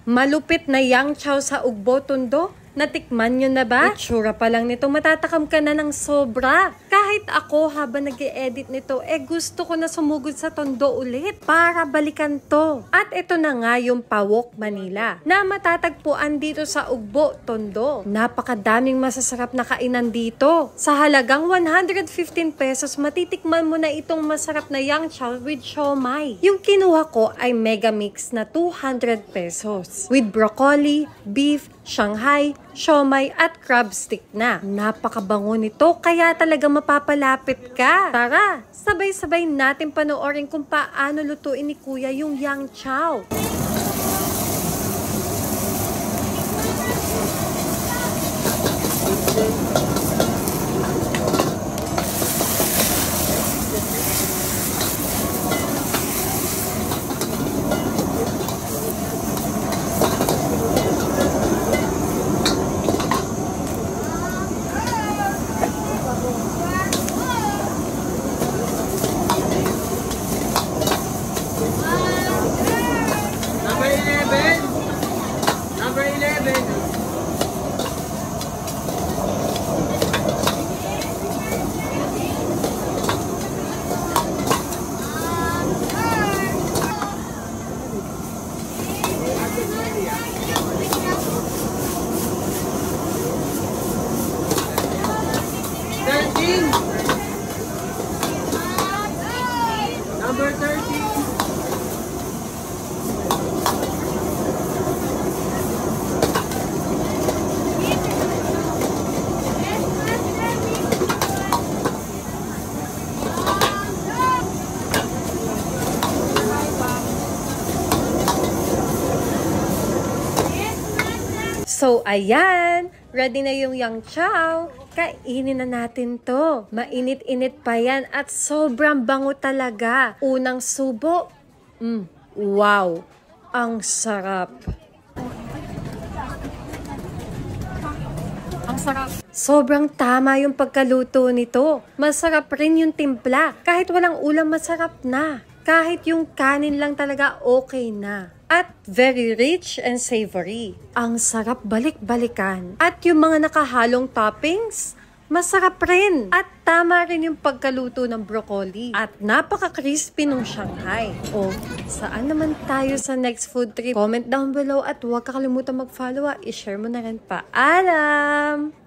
Malupit na yang chow sa Ugbo, Tondo. Natikman nyo na ba? Itsura pa lang nito, matatakam ka na ng sobra. Kahit ako habang nag-e-edit nito, gusto ko na sumugod sa Tondo ulit para balikan to. At ito na nga yung Pawok, Manila na matatagpuan dito sa Ugbo, Tondo. Napakadaming masasarap na kainan dito. Sa halagang 115 pesos, matitikman mo na itong masarap na yang chow with siomai. Yung kinuha ko ay mega mix na 200 pesos with broccoli, beef, Shanghai, siomai at crab stick na. Napakabango nito kaya talaga mapapalapit ka. Tara, sabay-sabay natin panoorin kung paano lutuin ni Kuya yung yang chow. Number 11. Number 13. So, ayan. Ready na yung yang chow. Kainin na natin to. Mainit-init pa yan at sobrang bango talaga. Unang subo. Wow. Ang sarap. Ang sarap. Sobrang tama yung pagkaluto nito. Masarap rin yung timpla. Kahit walang ulam, masarap na. Kahit yung kanin lang talaga, okay na. At very rich and savory. Ang sarap balik-balikan. At yung mga nakahalong toppings, masarap rin. At tama rin yung pagkaluto ng broccoli. At napaka-crispy ng Shanghai. O, saan naman tayo sa next food trip? Comment down below at huwag kakalimutan mag-follow. I-share mo na rin. Paalam!